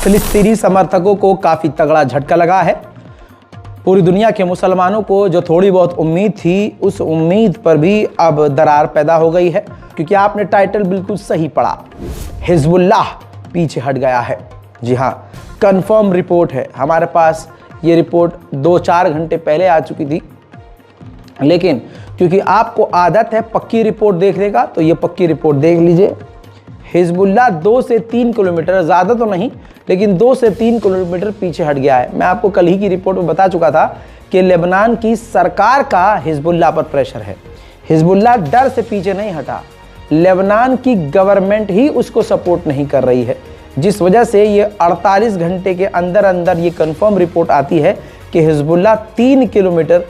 फिलिस्तीनी समर्थकों को काफ़ी तगड़ा झटका लगा है। पूरी दुनिया के मुसलमानों को जो थोड़ी बहुत उम्मीद थी, उस उम्मीद पर भी अब दरार पैदा हो गई है, क्योंकि आपने टाइटल बिल्कुल सही पढ़ा। हिजबुल्लाह पीछे हट गया है। जी हाँ, कंफर्म रिपोर्ट है हमारे पास। ये रिपोर्ट 2-4 घंटे पहले आ चुकी थी, लेकिन क्योंकि आपको आदत है पक्की रिपोर्ट देखने का, तो ये पक्की रिपोर्ट देख लीजिए। हिजबुल्लाह 2 से 3 किलोमीटर, ज़्यादा तो नहीं, लेकिन 2 से 3 किलोमीटर पीछे हट गया है। मैं आपको कल ही की रिपोर्ट में बता चुका था कि लेबनान की सरकार का हिजबुल्लाह पर प्रेशर है। हिजबुल्लाह डर से पीछे नहीं हटा, लेबनान की गवर्नमेंट ही उसको सपोर्ट नहीं कर रही है, जिस वजह से ये 48 घंटे के अंदर अंदर ये कंफर्म रिपोर्ट आती है कि हिजबुल्लाह 3 किलोमीटर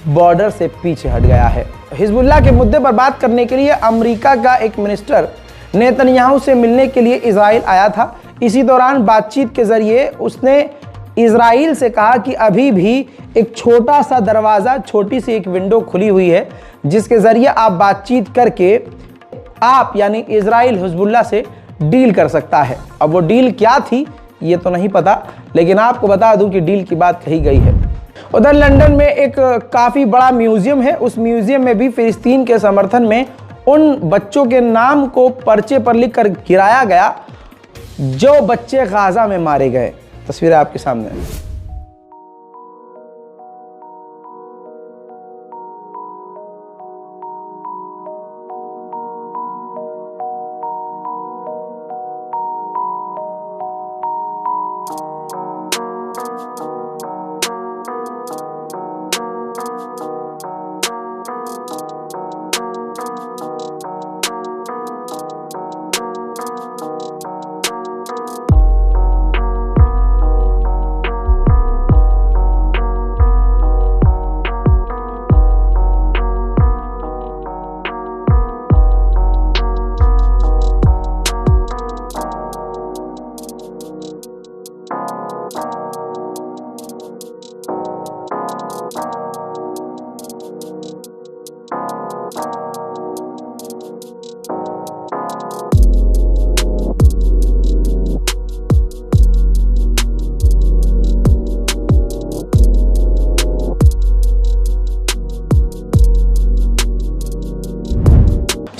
बॉर्डर से पीछे हट गया है। हिजबुल्लाह के मुद्दे पर बात करने के लिए अमेरिका का एक मिनिस्टर नेतन्याहू से मिलने के लिए इजराइल आया था। इसी दौरान बातचीत के जरिए उसने इजराइल से कहा कि अभी भी एक छोटा सा दरवाज़ा, छोटी सी एक विंडो खुली हुई है, जिसके ज़रिए आप बातचीत करके आप यानी इजराइल हिजबुल्लाह से डील कर सकता है। अब वो डील क्या थी ये तो नहीं पता, लेकिन आपको बता दूं कि डील की बात कही गई है। उधर लंदन में एक काफ़ी बड़ा म्यूज़ियम है। उस म्यूज़ियम में भी फ़िलिस्तीन के समर्थन में उन बच्चों के नाम को पर्चे पर लिखकर गिराया गया जो बच्चे गाज़ा में मारे गए। तस्वीरें आपके सामने हैं।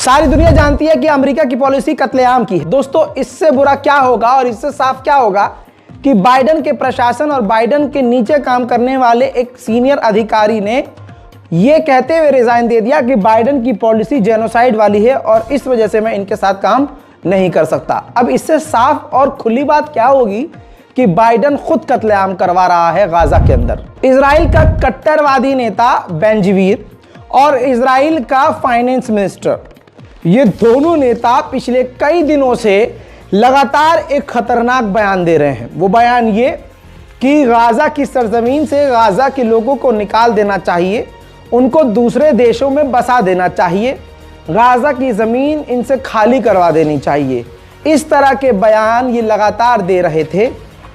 सारी दुनिया जानती है कि अमेरिका की पॉलिसी कत्लेआम की है। दोस्तों, इससे बुरा क्या होगा और इससे साफ क्या होगा कि बाइडन के प्रशासन और बाइडन के नीचे काम करने वाले एक सीनियर अधिकारी ने यह कहते हुए रिजाइन दे दिया कि बाइडन की पॉलिसी जेनोसाइड वाली है और इस वजह से मैं इनके साथ काम नहीं कर सकता। अब इससे साफ और खुली बात क्या होगी कि बाइडन खुद कत्लेआम करवा रहा है गाजा के अंदर। इजराइल का कट्टरवादी नेता बेंजवीर और इजराइल का फाइनेंस मिनिस्टर, ये दोनों नेता पिछले कई दिनों से लगातार एक खतरनाक बयान दे रहे हैं। वो बयान ये कि गाजा की सरजमीन से गाजा के लोगों को निकाल देना चाहिए, उनको दूसरे देशों में बसा देना चाहिए, गाजा की ज़मीन इनसे खाली करवा देनी चाहिए। इस तरह के बयान ये लगातार दे रहे थे।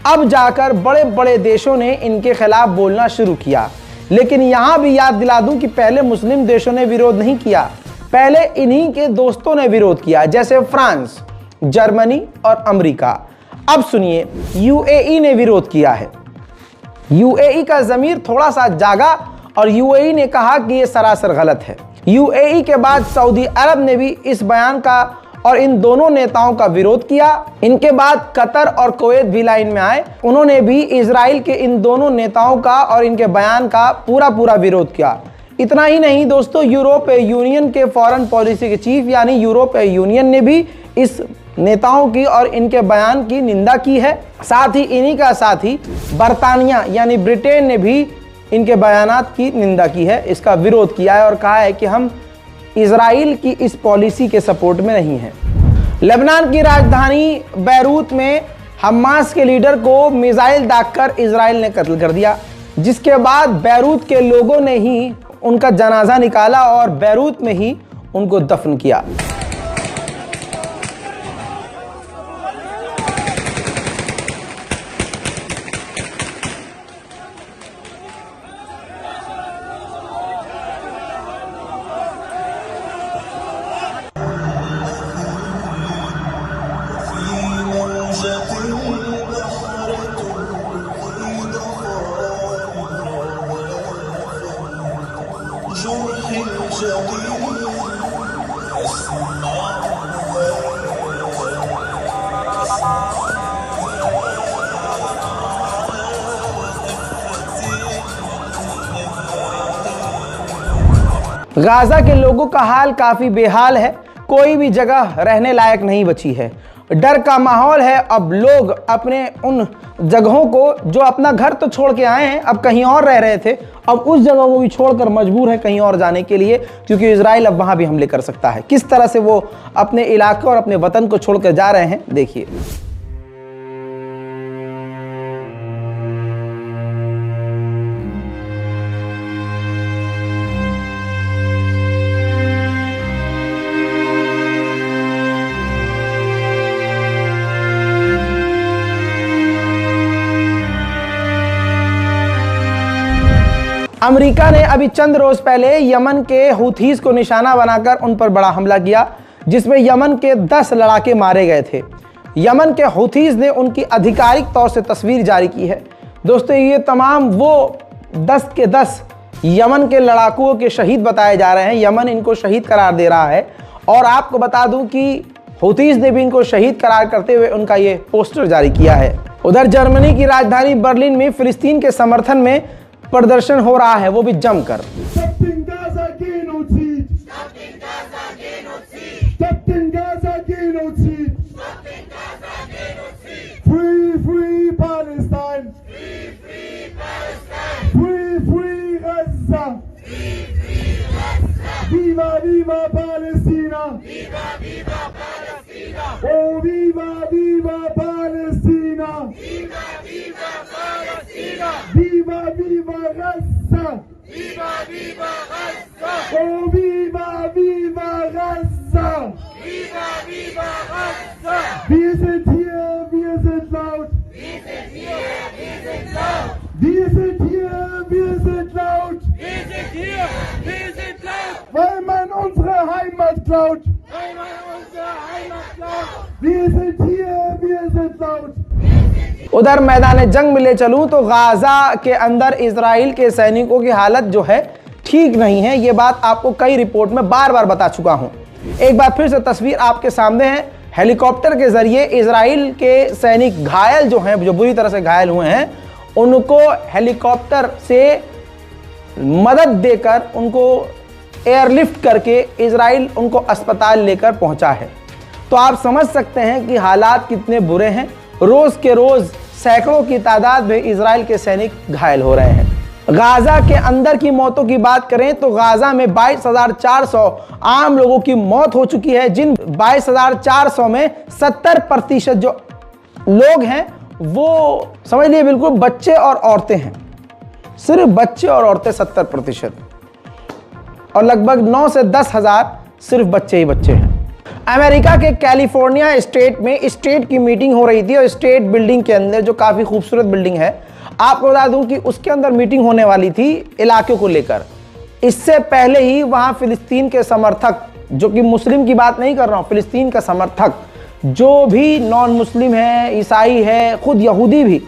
अब जाकर बड़े बड़े देशों ने इनके खिलाफ बोलना शुरू किया, लेकिन यहाँ भी याद दिला दूं कि पहले मुस्लिम देशों ने विरोध नहीं किया, पहले इन्हीं के दोस्तों ने विरोध किया, जैसे फ्रांस, जर्मनी और अमेरिका। अब सुनिए, यूएई ने विरोध किया है। यूएई का ज़मीर थोड़ा सा जागा और यूएई ने कहा कि यह सरासर गलत है। यूएई के बाद सऊदी अरब ने भी इस बयान का और इन दोनों नेताओं का विरोध किया। इनके बाद कतर और कुवैत भी लाइन में आए, उन्होंने भी इजराइल के इन दोनों नेताओं का और इनके बयान का पूरा विरोध किया। इतना ही नहीं दोस्तों, यूरोपीय यूनियन के फॉरेन पॉलिसी के चीफ यानी यूरोपीय यूनियन ने भी इस नेताओं की और इनके बयान की निंदा की है। साथ ही इन्हीं का साथ ही बरतानिया यानी ब्रिटेन ने भी इनके बयानात की निंदा की है, इसका विरोध किया है और कहा है कि हम इजराइल की इस पॉलिसी के सपोर्ट में नहीं हैं। लेबनान की राजधानी बैरूत में हमास के लीडर को मिसाइल दागकर इजराइल ने कत्ल कर दिया, जिसके बाद बैरूत के लोगों ने ही उनका जनाजा निकाला और बैरूत में ही उनको दफन किया। गाजा के लोगों का हाल काफी बेहाल है। कोई भी जगह रहने लायक नहीं बची है। डर का माहौल है। अब लोग अपने उन जगहों को, जो अपना घर तो छोड़ के आए हैं, अब कहीं और रह रहे थे, अब उस जगह को भी छोड़कर मजबूर है कहीं और जाने के लिए, क्योंकि इजराइल अब वहां भी हमले कर सकता है। किस तरह से वो अपने इलाके और अपने वतन को छोड़कर जा रहे हैं, देखिए। अमेरिका ने अभी चंद रोज पहले यमन के हूथीज को निशाना बनाकर उन पर बड़ा हमला किया, जिसमें यमन के 10 लड़ाके मारे गए थे। यमन के हूथीज ने उनकी आधिकारिक तौर से तस्वीर जारी की है। दोस्तों, ये तमाम वो 10 के 10 यमन के लड़ाकुओं के शहीद बताए जा रहे हैं। यमन इनको शहीद करार दे रहा है। और आपको बता दूं कि हूथीज ने भी इनको शहीद करार करते हुए उनका ये पोस्टर जारी किया है। उधर जर्मनी की राजधानी बर्लिन में फिलिस्तीन के समर्थन में प्रदर्शन हो रहा है, वो भी जमकर। Viva, viva Palestina! Viva, viva Palestina! Oh, viva, viva Palestina! Viva, viva Palestina! Viva, viva Gaza! Viva, viva Gaza! Oh, viva, viva Gaza! Viva, viva Gaza! Wir sind hier, wir sind laut! Wir sind hier, wir sind laut! Wir sind hier, wir sind laut! Wir sind hier, wir sind laut! Weil man unsere Heimat klaut! Weil man unsere Heimat klaut! Wir sind hier, wir sind laut! उधर मैदान जंग में ले चलूं तो Gaza के अंदर Israel के सैनिकों की हालत जो है ठीक नहीं है। ये बात आपको कई रिपोर्ट में बार बार बता चुका हूं। एक बार फिर से तस्वीर आपके सामने है। हेलीकॉप्टर के जरिए इजराइल के सैनिक घायल जो हैं, जो बुरी तरह से घायल हुए हैं, उनको हेलीकॉप्टर से मदद देकर, उनको एयरलिफ्ट करके इजराइल उनको अस्पताल लेकर पहुंचा है। तो आप समझ सकते हैं कि हालात कितने बुरे हैं। रोज के रोज सैकड़ों की तादाद में इजराइल के सैनिक घायल हो रहे हैं। गाजा के अंदर की मौतों की बात करें तो गाजा में 22,400 आम लोगों की मौत हो चुकी है, जिन 22,400 में 70% जो लोग हैं वो समझ लिए बिल्कुल बच्चे और औरतें हैं। सिर्फ बच्चे और औरतें 70%, और लगभग 9 से 10 हजार सिर्फ बच्चे ही बच्चे हैं। अमेरिका के कैलिफोर्निया स्टेट में स्टेट की मीटिंग हो रही थी, और स्टेट बिल्डिंग के अंदर, जो काफ़ी खूबसूरत बिल्डिंग है, आपको बता दूं कि उसके अंदर मीटिंग होने वाली थी इलाके को लेकर। इससे पहले ही वहां फिलिस्तीन के समर्थक, जो कि मुस्लिम की बात नहीं कर रहा हूं, फिलिस्तीन का समर्थक जो भी नॉन मुस्लिम है, ईसाई है, खुद यहूदी भी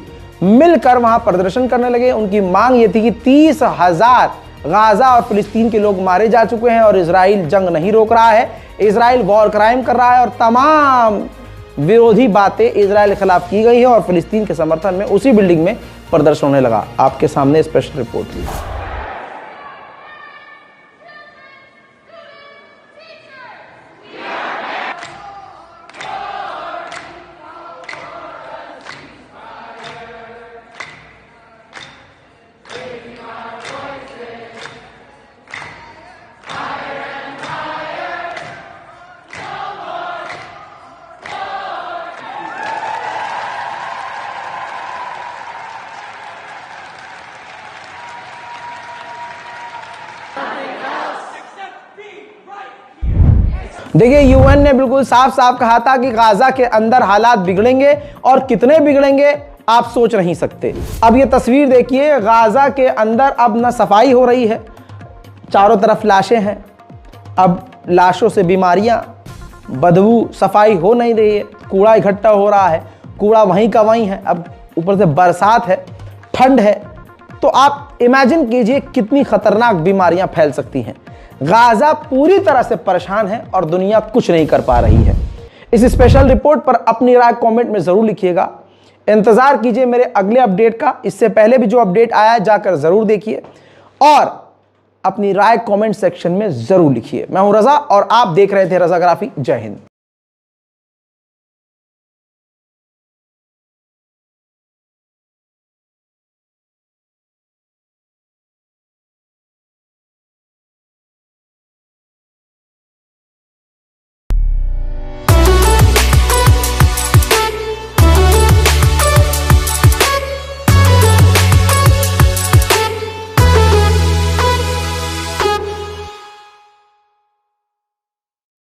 मिलकर वहां प्रदर्शन करने लगे। उनकी मांग ये थी कि 30,000 गाजा और फिलिस्तीन के लोग मारे जा चुके हैं और इजराइल जंग नहीं रोक रहा है, इजराइल वॉर क्राइम कर रहा है, और तमाम विरोधी बातें इजराइल के खिलाफ की गई है। और फिलिस्तीन के समर्थन में उसी बिल्डिंग में प्रदर्शन होने लगा। आपके सामने स्पेशल रिपोर्ट थी। देखिए, यूएन ने बिल्कुल साफ साफ कहा था कि गाजा के अंदर हालात बिगड़ेंगे, और कितने बिगड़ेंगे आप सोच नहीं सकते। अब ये तस्वीर देखिए, गाजा के अंदर अब न सफाई हो रही है, चारों तरफ लाशें हैं। अब लाशों से बीमारियां, बदबू, सफाई हो नहीं रही है, कूड़ा इकट्ठा हो रहा है, कूड़ा वहीं का वहीं है। अब ऊपर से बरसात है, ठंड है, तो आप इमेजिन कीजिए कितनी खतरनाक बीमारियां फैल सकती हैं। गाजा पूरी तरह से परेशान है और दुनिया कुछ नहीं कर पा रही है। इस स्पेशल रिपोर्ट पर अपनी राय कमेंट में जरूर लिखिएगा। इंतजार कीजिए मेरे अगले अपडेट का। इससे पहले भी जो अपडेट आया है जाकर जरूर देखिए और अपनी राय कमेंट सेक्शन में जरूर लिखिए। मैं हूं रजा और आप देख रहे थे रजाग्राफी। जय हिंद।